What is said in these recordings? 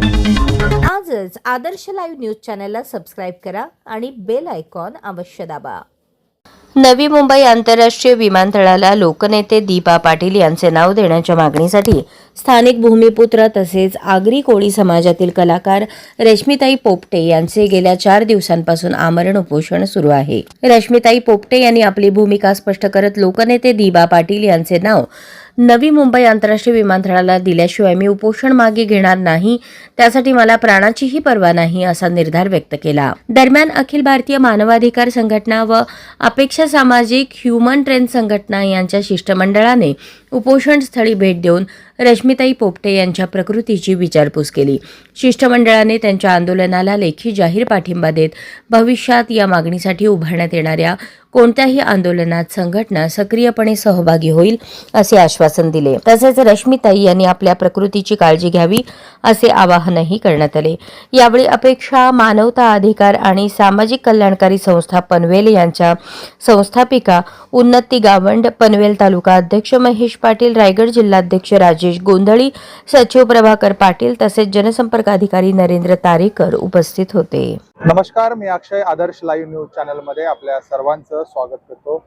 आजच आदर्श live news चॅनलला subscribe करा आणि बेल आयकॉन अवश्य दाबा। नवी मुंबई आंतरराष्ट्रीय विमानतळाला लोकनेते दीपा पाटील यांचे नाव देण्याच्या मागणीसाठी स्थानिक भूमिपुत्र तसेच आगरी कोळी समाजातील कलाकार रश्मिताई पोपटे यांचे गेल्या 4 दिवसांपासून आमरण उपोषण सुरू आहे। रश्मिताई पोपटे यांनी आपली भूमिका स्पष्ट करत लोकनेते दीपा पाटील यांचे नाव नवी मुंबई आंतरराष्ट्रीय विमानतळाला दिल्याशिवाय मी उपोषण मागे घेणार नाही, त्यासाठी मला प्राणाचीही पर्वा नाही असा निर्धार व्यक्त केला। दरम्यान अखिल भारतीय मानवाधिकार संघटना व अपेक्षा सामाजिक ह्युमन ट्रेंड संघटना यांच्या शिष्टमंडळाने उपोषण स्थळी भेट देऊन रश्मिताई पोपटे यांच्या प्रकृतीची विचारपूस केली। शिष्टमंडळाने त्यांच्या आंदोलनाला लेखी जाहीर पाठिंबा देत भविष्यात या मागणीसाठी उभारण्यात येणाऱ्या कोणत्याही आंदोलनात संघटना सक्रियपणे सहभागी होईल असे आश्वासन दिले। तसेच रश्मिताई यांनी आपल्या प्रकृतीची काळजी घ्यावी असे आवाहनही करण्यात आले। यावेळी अपेक्षा मानवता अधिकार आणि सामाजिक कल्याणकारी संस्था पनवेल यांच्या संस्थापिका उन्नती गावंड, पनवेल तालुका अध्यक्ष महेश पाटील, रायगड जिल्हाध्यक्ष राजेश गोंधळी, सचिव प्रभाकर पाटील तसेच जनसंपर्क अधिकारी नरेंद्र तारेकर उपस्थित होते। नमस्कार, मी अक्षय आदर्श लाईव्ह न्यूज चॅनल मध्ये आपल्या सर्वांचं स्वागत करतो।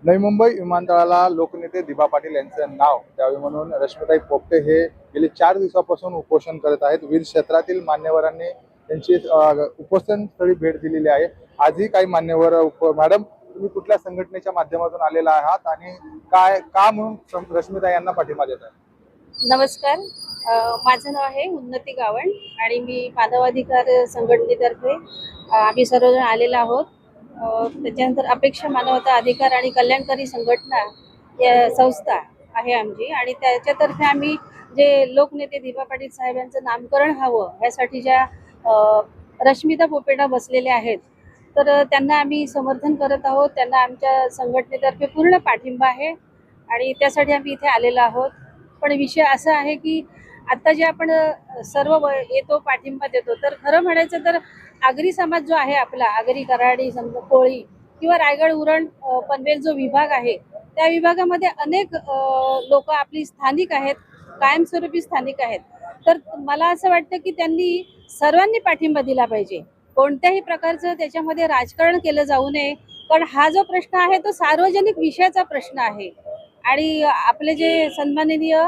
नवी मुंबई विमानतळाला लोकनेते दीपा पाटील यांचं नाव द्यावे म्हणून रश्मिताई पोपटे हे गेली 4 दिवसापासून उपोषण करत आहेत। विविध क्षेत्रातील मान्यवरांनी त्यांची उपोषण स्थळी भेट दिलेली आहे। आजही काही मान्यवर मॅडम, तुम्ही कुठल्या संघटनेच्या माध्यमातून आलेला आहात आणि काय का म्हणून रश्मिताई यांना पाठिंबा देत आहे? नमस्कार, माझं नाव आहे उन्नती गावंड आणि मी मानवाधिकार संघटनेतर्फे आम्ही सर्वजण आलेलो आहोत। त्याच्यानंतर अपेक्षा मानवता अधिकार आणि कल्याणकारी संघटना या संस्था आहे आमची आणि त्याच्यातर्फे आम्ही जे लोकनेते दीपा पाटील साहेब यांचं नामकरण हवं यासाठी ज्या रश्मिता पोपेटा बसलेल्या आहेत तर त्यांना आम्ही समर्थन करत आहोत। त्यांना आमच्या संघटनेतर्फे पूर्ण पाठिंबा आहे आणि त्यासाठी आम्ही इथे आलेलो आहोत। पण विषय असा आहे की आता जे आपण सर्व येतो पाठिंबा देतो तर खरं म्हणायचं तर आगरी समाज जो आहे आपला, आगरी कराडी समजा कोळी किंवा रायगड उरण पनवेल जो विभाग आहे त्या विभागामध्ये अनेक लोक आपली स्थानिक आहेत, कायमस्वरूपी स्थानिक आहेत। तर मला असं वाटतं की त्यांनी सर्वांनी पाठिंबा दिला पाहिजे। कोणत्याही प्रकारचं त्याच्यामध्ये राजकारण केलं जाऊ नये, कारण हा जो प्रश्न आहे तो सार्वजनिक विषयाचा प्रश्न आहे आणि आपले जे सन्माननीय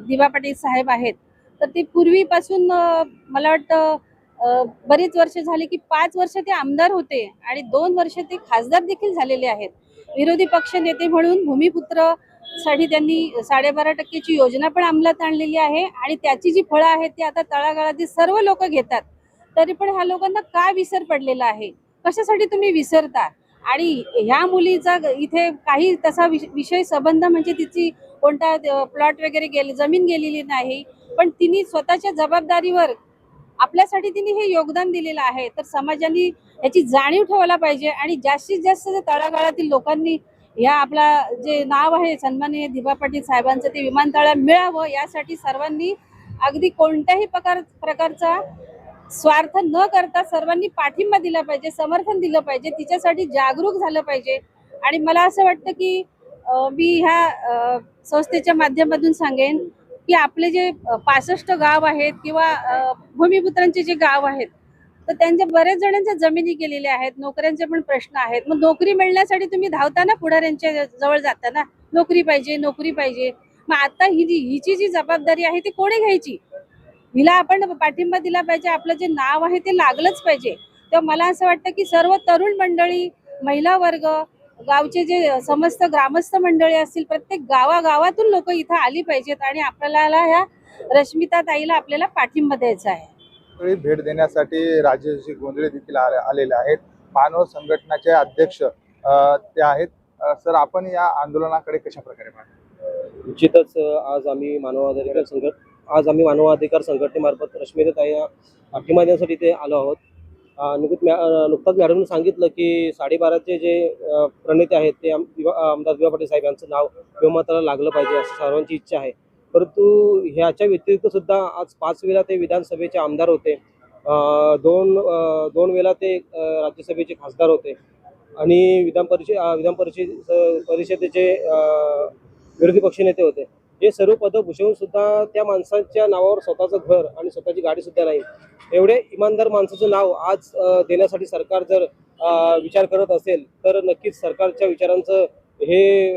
दीपा पाटील साहेब आहेत तर ते पूर्वीपासून मला वाटतं बरीच वर्ष झाली की 5 वर्ष ते आमदार होते आणि 2 वर्ष ते खासदार देखील झालेले आहेत। विरोधी पक्ष नेते म्हणून भूमिपुत्र साठी त्यांनी 12.5% योजना पण अंमलात आणलेली आहे आणि त्याची जी फळं आहेत ती आता तळागाळातील सर्व लोक घेतात। तरी पण ह्या लोकांना का विसर पडलेला आहे? कशासाठी तुम्ही विसरता? आणि ह्या मुलीचा इथे काही तसा विषय संबंध म्हणजे तिची कोणता प्लॉट वगैरे जमीन गेलेली नाही, पण तिने स्वतःच्या जबाबदारीवर आपल्यासाठी तिने हे योगदान दिलेलं आहे। तर समाजाने याची जाणीव ठेवायला पाहिजे आणि जास्तीत जास्त तळागाळातील लोकांनी या आपला जे नाव आहे सन्माननीय दीपा पाटील साहेबांचं ते विमानतळाला मिळावं यासाठी सर्वांनी अगदी कोणत्याही प्रकारचा स्वार्थ न करता सर्वांनी पाठिंबा दिला पाहिजे, समर्थन दिलं पाहिजे, तिच्यासाठी जागरूक झालं पाहिजे। आणि मला असं वाटतं की मी ह्या संस्थेच्या माध्यमातून सांगेन की आपले जे 65 गाव आहेत किंवा भूमिपुत्रांचे जे गाव आहेत तर त्यांच्या बरेच जणांच्या जमिनी गेलेल्या आहेत, नोकऱ्यांचे पण प्रश्न आहेत। मग नोकरी मिळण्यासाठी तुम्ही धावताना पुढाऱ्यांच्या जवळ जाताना नोकरी पाहिजे, नोकरी पाहिजे। मग आता हिची जी जबाबदारी आहे ती कोणी घ्यायची? हिला आपण पाठिंबा दिला पाहिजे, आपलं जे नाव आहे ते लागलंच पाहिजे। तर मला असं वाटतं की सर्व तरुण मंडळी, महिला वर्ग, गावचे जे समस्त ग्रामस्थ मंडळी असतील, प्रत्येक गावागावातून लोक इथं आली पाहिजेत आणि आपल्याला ह्या रश्मिता ताईला आपल्याला पाठिंबा द्यायचा आहे। भेट देण्यासाठी राजेश गोंधळे देखील आलेले आहेत। मानव संघटनाचे अध्यक्ष ते आहेत। सर, आपण या आंदोलनाकडे कशा प्रकारे पाहतो? निश्चितच आज आम्ही मानवाधिकार संघटनेमार्फत रश्मिता ताईंना पाठिंबा देण्यासाठी ते आलो आहोत। नुकताच मॅडमने सांगितलं की 12.5चे जे प्रणेते आहेत ते आमदार दीपा पाटील साहेब यांचं नाव विमानतळाला लागलं पाहिजे असं सर्वांची इच्छा आहे। परंतु ह्याच्या व्यतिरिक्त सुद्धा आज 5 वेळा ते विधानसभेचे आमदार होते, 2 वेळा ते राज्यसभेचे खासदार होते आणि विधान परिषदेचे विरोधी पक्षनेते होते। हे सर्व पदं भूषवून सुद्धा त्या माणसाच्या नावावर स्वतःचं घर आणि स्वतःची गाडी सुद्धा नाही, एवढे इमानदार माणसाचं नाव आज देण्यासाठी सरकार जर विचार करत असेल तर नक्कीच सरकारच्या विचारांचं हे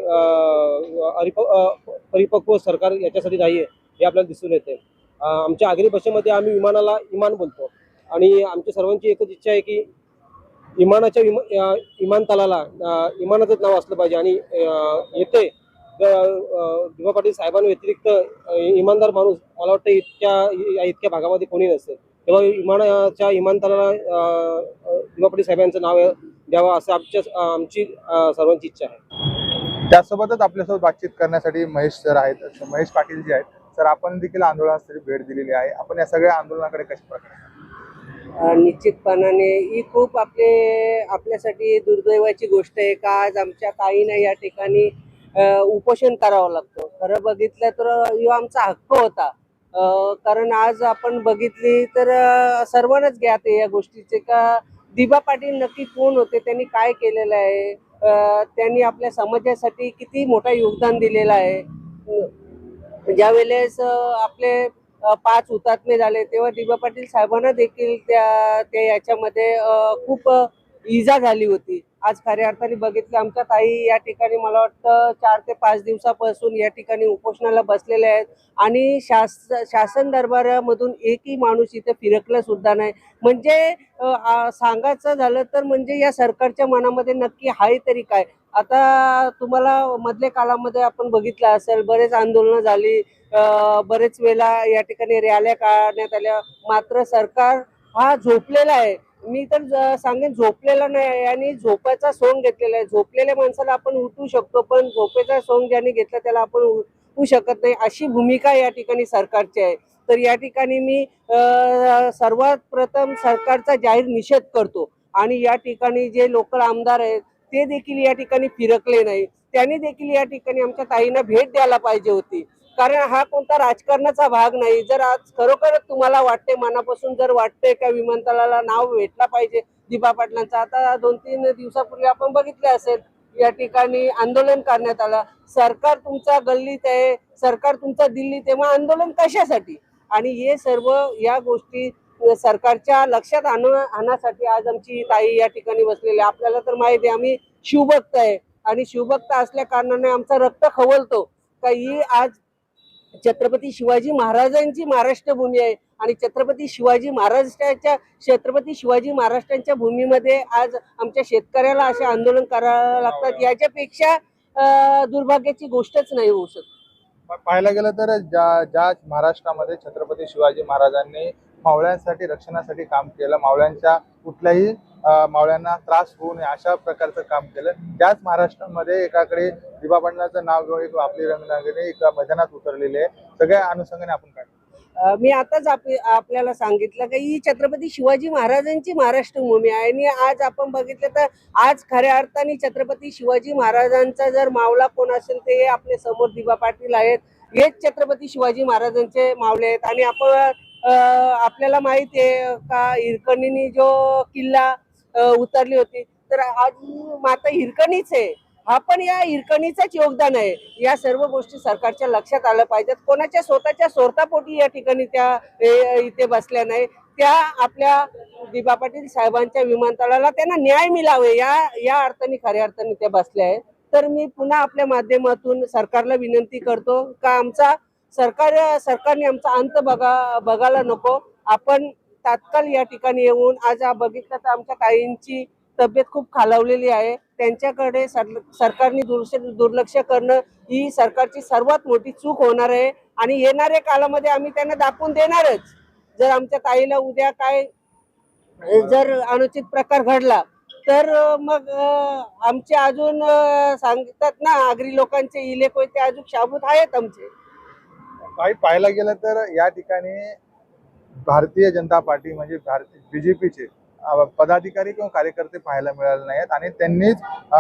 परिपक्व सरकार याच्यासाठी नाहीये हे आपल्याला दिसून येते. आमच्या आगरी भाषेमध्ये आम्ही विमानाला इमान बोलतो आणि आमच्या सर्वांची एकच इच्छा आहे की विमानतळाला इमानाचंच नाव असलं पाहिजे आणि येथे दिवा पाटील साहेबांव्यतिरिक्त इमानदार माणूस मला वाटतं इतक्या भागामध्ये कोणी नसेल, तेव्हा इमानतळाला दिवा पाटील साहेबांचं नाव द्यावं असं आमची सर्वांची इच्छा आहे. त्यासोबतच आपल्यासोबत बातचीत करण्यासाठी महेश सर आहेत, महेश पाटील जे आहेत. सर, आपण देखील आंदोलनासाठी भेट दिलेली आहे. आपण या सगळ्या आंदोलनाकडे कशा प्रकारे? निश्चितपणाने ही खूप आपल्यासाठी दुर्दैवाची गोष्ट आहे का आज आमच्या ताईंना या ठिकाणी उपोषण करावं लागतं. खरं बघितलं तर हा आमचा हक्क होता, कारण आज आपण बघितली तर सर्वांनाच ज्ञात आहे या गोष्टीचे का दिबा पाटील नक्की कोण होते, त्यांनी काय केलेलं आहे, त्यांनी आपल्या समाजासाठी किती मोठं योगदान दिलेलं आहे. ज्या वेळेस आपले 5 हुतात्मे झाले तेव्हा दिबा पाटील साहेबांना देखील त्या याच्यामध्ये खूप इजा झाली होती. आज खऱ्या अर्थाने बघितलं आमच्या ताई या ठिकाणी मला वाटतं 4 ते 5 दिवसापासून या ठिकाणी उपोषणाला बसलेले आहेत आणि शासन दरबारामधून एकही माणूस इथे फिरकला सुद्धा नाही. म्हणजे सांगायचं झालं तर म्हणजे या सरकारच्या मनामध्ये नक्की आहे तरी काय. आता तुम्हाला मधल्या काळामध्ये आपण बघितलं असेल बरेच आंदोलनं झाली, बरेच वेळा या ठिकाणी रॅल्या काढण्यात आल्या, मात्र सरकार हा झोपलेला आहे. मी तर सांगेन झोपलेला नाही आणि झोपाचा सोंग घेतलेला आहे. झोपलेल्या माणसाला आपण उठवू शकतो पण झोपेचा सोंग ज्याने घेतला त्याला आपण उठवू शकत नाही, अशी भूमिका या ठिकाणी सरकारची आहे. तर या ठिकाणी मी सर्वात प्रथम सरकारचा जाहीर निषेध करतो आणि या ठिकाणी जे लोकल आमदार आहेत ते देखील या ठिकाणी फिरकले नाही. त्यांनी देखील या ठिकाणी आमच्या ताईंना भेट द्यायला पाहिजे होती, कारण हा कोणता राजकारणाचा भाग नाही. जर आज खरोखरच तुम्हाला वाटते, मनापासून जर वाटते का विमानतळाला नाव भेटला पाहिजे दिबा पाटलांचं, आता 2-3 दिवसापूर्वी आपण बघितले असेल या ठिकाणी आंदोलन करण्यात आलं. सरकार तुमचा गल्लीत आहे, सरकार तुमचा दिल्लीत आहे, मग आंदोलन कशासाठी? आणि हे सर्व या गोष्टी सरकारच्या लक्षात आणण्यासाठी आज आमची ताई या ठिकाणी बसलेली. आपल्याला तर माहिती आहे आम्ही शिवभक्त आहे आणि शिवभक्त असल्या कारणाने आमचं रक्त खवलतो का ही आज छत्रपती शिवाजी महाराजांची महाराष्ट्र भूमी आहे आणि छत्रपती शिवाजी महाराष्ट्रांच्या भूमीमध्ये आज आमच्या शेतकऱ्याला असे आंदोलन करायला लागतात. याच्यापेक्षा दुर्भाग्याची गोष्टच नाही होऊ शकत. पाहायला गेलं तर ज्या महाराष्ट्रामध्ये छत्रपती शिवाजी महाराजांनी मावळ्यांसाठी रक्षणासाठी काम केलं, मावळ्यांच्या कुठल्याही मावळ्यांना त्रास होऊ नये अशा प्रकारचं काम केलं, त्याच महाराष्ट्रामध्ये एकाकडे दिबा पाटलांचं नाव घेऊन एक आपली रंगनागरी एका मैदानात उतरलेले आहे. सगळ्या अनुषंगाने आपण काय मी आताच आपल्याला सांगितलं की ही छत्रपती शिवाजी महाराजांची महाराष्ट्र भूमी आहे आणि आज आपण बघितलं तर आज खऱ्या अर्थाने छत्रपती शिवाजी महाराजांचा जर मावळा कोण असेल ते आपले समोर दिबा पाटील आहेत. हेच छत्रपती शिवाजी महाराजांचे मावळे आहेत आणि आपल्याला माहिती आहे का हिरकणीने जो किल्ला उतरली होती तर आज माता हिरकणीच आहे. हा पण या हिरकणीचंच योगदान आहे. या सर्व गोष्टी सरकारच्या लक्षात आल्या पाहिजेत. कोणाच्या स्वतःच्या स्वार्थापोटी या ठिकाणी त्या इथे बसल्या नाही, त्या आपल्या दिबा पाटील साहेबांच्या विमानतळाला त्यांना न्याय मिळावे या अर्थाने खऱ्या अर्थाने त्या बसल्या आहेत. तर मी पुन्हा आपल्या माध्यमातून सरकारला विनंती करतो का आमचा सरकारने आमचा अंत बघायला नको. आपण तात्काळ या ठिकाणी येऊन आज बघितलं तर आमच्या ताईंची तब्येत खूप खालावलेली आहे, त्यांच्याकडे सरकारने दुर्लक्ष करणं ही सरकारची सर्वात मोठी चूक होणार आहे आणि येणाऱ्या काळामध्ये आम्ही त्यांना दाखवून देणारच. जर आमच्या ताईला उद्या काय जर अनुचित प्रकार घडला तर मग आमचे अजून सांगतात ना आगरी लोकांचे इलेक ते अजून शाबूत आहेत आमचे. काही पाहायला गेलं तर या ठिकाणी भारतीय जनता पार्टी म्हणजे बीजेपीचे पदाधिकारी किंवा कार्यकर्ते पाहायला मिळाले नाहीत आणि त्यांनीच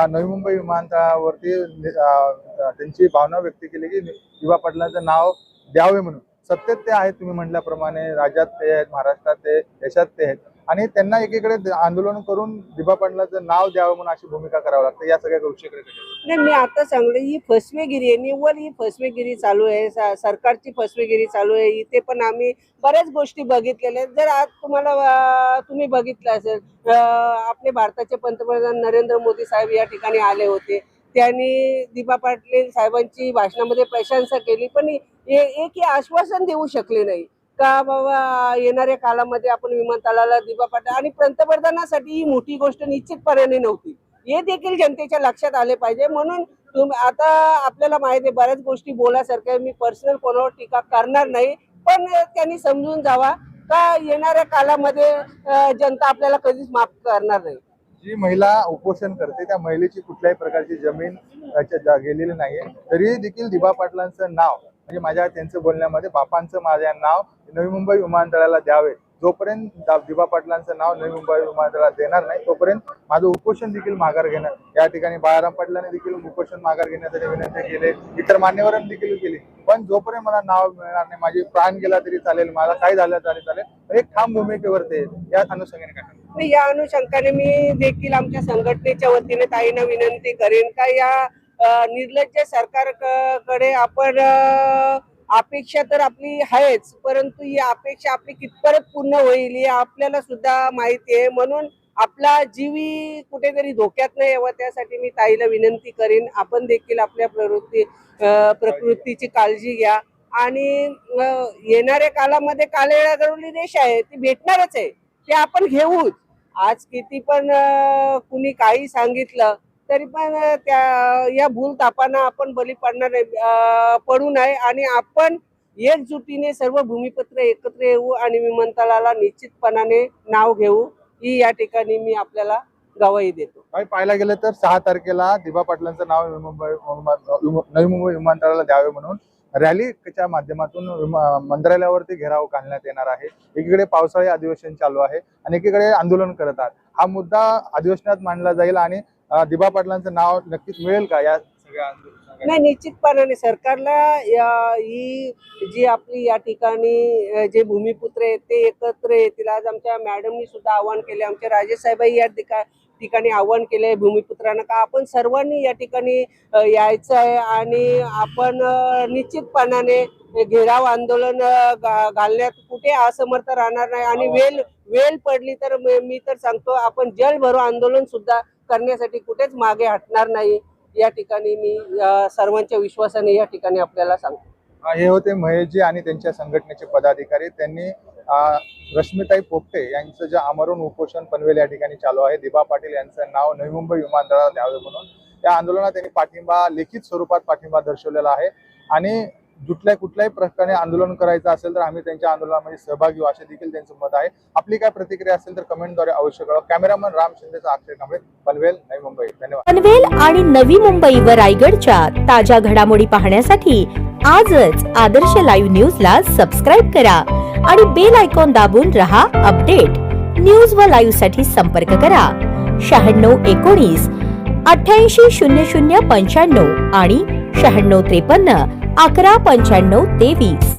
नवी मुंबई विमानतळावरती त्यांची भावना व्यक्त केली की दिबा पाटलांचं नाव द्यावे म्हणून. सत्तेत ते आहेत, तुम्ही म्हटल्याप्रमाणे राज्यात ते आहेत, महाराष्ट्रात ते, देशात ते आहेत. आणि त्यांना एकीकडे आंदोलन करून दिबा पाटलांचं नाव द्यावं म्हणून अशी भूमिका करावी लागते. या सगळ्या गोष्टीकडे नाही, मी आता सांगले ही फसवेगिरी आहे, निव्वळ ही फसवेगिरी चालू आहे. सरकारची फसवेगिरी चालू आहे. इथे पण आम्ही बऱ्याच गोष्टी बघितलेल्या आहेत. जर आज तुम्ही बघितलं असेल, आपले भारताचे पंतप्रधान नरेंद्र मोदी साहेब या ठिकाणी आले होते. त्यांनी दिबा पाटील साहेबांची भाषणामध्ये प्रशंसा केली, पण एक आश्वासन देऊ शकले नाही का बाबा येणाऱ्या काळामध्ये आपण विमानतळाला दिबा पाटील, आणि पंतप्रधानासाठी ही मोठी गोष्ट निश्चितपणे नव्हती. हे देखील जनतेच्या लक्षात आले पाहिजे. म्हणून आता आपल्याला माहिती आहे बऱ्याच गोष्टी बोलासारख्या, मी पर्सनल कोणावर टीका करणार नाही, पण त्यांनी समजून जावा का येणाऱ्या काळामध्ये जनता आपल्याला कधीच माफ करणार नाही. जी महिला उपोषण करते त्या महिलेची कुठल्याही प्रकारची जमीन गेलेली नाहीये, तरी देखील दिबा पाटलांचं नाव म्हणजे त्यांचं बोलण्यामध्ये बापांचं माझ्या नाव नवी मुंबई विमानतळाला द्यावे. जोपर्यंत दिबा पाटलांचं नाव नवी मुंबई विमानतळाला देणार नाही तोपर्यंत माझं उपोषण देखील माघार घेणार. या ठिकाणी बाळाराम पाटलांनी देखील उपोषण माघार घेण्यासाठी विनंती केली, इतर मान्यवरांनी देखील केली. पण जोपर्यंत मला नाव मिळणार नाही, माझी प्राण गेला तरी चालेल, मला काय झालं तरी चालेल, एक ठाम भूमिकेवरती या अनुषंगाने काय या अनुषंगाने मी देखील आमच्या संघटनेच्या वतीने ताईंना विनंती करेन का या निर्लज्ज सरकारकडे आपण अपेक्षा तर आपली आहेच, परंतु ही अपेक्षा आपली कितपर्यंत पूर्ण होईल हे आपल्याला सुद्धा माहिती आहे. म्हणून आपला जीवी कुठेतरी धोक्यात नाही यावं त्यासाठी मी ताईला विनंती करीन, आपण देखील आपल्या प्रकृतीची काळजी घ्या. आणि येणाऱ्या काळामध्ये काळेळा गरवली देश आहे ती भेटणारच आहे, ते आपण घेऊच. आज किती पण कुणी काही सांगितलं तरी पण या भूल तापांना आपण बळी पडू नये आणि आपण एकजुटीने सर्व भूमिपत्र एकत्र येऊ आणि विमानतळाला निश्चितपणाने नाव घेऊ ही या ठिकाणी मी आपल्याला गवाही देतो. पाहायला गेलं तर 6 तारखेला दिबा पाटलांचं नाव नवी मुंबई विमानतळाला द्यावे म्हणून रॅलीच्या माध्यमातून मंत्रालयावरती घेराव घालण्यात येणार आहे. एकीकडे पावसाळी अधिवेशन चालू आहे आणि एकीकडे आंदोलन करत आहेत. हा मुद्दा अधिवेशनात मांडला जाईल आणि दिबा पाटलांचं नाव नक्कीच मिळेल का या सगळ्या? नाही, निश्चितपणाने सरकारला ही जी आपली या ठिकाणी जे भूमिपुत्र आहेत ते एकत्र येतील. आज आमच्या मॅडमनी सुद्धा आवाहन केले, आमच्या राजेश साहेबांनी या ठिकाणी आवाहन केले भूमिपुत्रांना का आपण सर्वांनी या ठिकाणी यायचं आहे आणि आपण निश्चितपणाने घेराव आंदोलन घालण्यात कुठे असमर्थ राहणार नाही. आणि वेळ पडली तर मी तर सांगतो आपण जलभरो आंदोलन सुद्धा करण्यासाठी कुठेच मागे हटणार नाही. या ठिकाणी मी सर्वांच्या विश्वासाने या ठिकाणी आपल्याला सांगतो. हे होते महेशजी आणि त्यांच्या संघटनेचे पदाधिकारी. त्यांनी रश्मिताई पोपटे यांचं जे आमरण उपोषण पनवेल या ठिकाणी चालू आहे, दिबा पाटील यांचं नाव नवी मुंबई विमानतळाला द्यावे म्हणून या आंदोलनात त्यांनी पाठिंबा लिखित स्वरूपात पाठिंबा दर्शवलेला आहे. आणि कुठल्याही प्रकारे आंदोलन करायचं असेल तर आम्ही त्यांच्या आंदोलनामध्ये सहभागी होऊ असे देखील त्यांचं मत आहे. आपली काय प्रतिक्रिया असेल तर कमेंटद्वारे अवश्य कळवा. कॅमेरामन राम शिंदेचा अक्षय कांबळे, पनवेल, नवी मुंबई. धन्यवाद. पनवेल आणि नवी मुंबई व रायगडच्या ताज्या घडामोडी पाहण्यासाठी आजच आदर्श लाईव्ह न्यूजला सबस्क्राईब करा आणि बेल आयकॉन दाबून रहा अपडेट. न्यूज व लाईव्ह साठी संपर्क करा 9619 880095 आणि 9653 119523.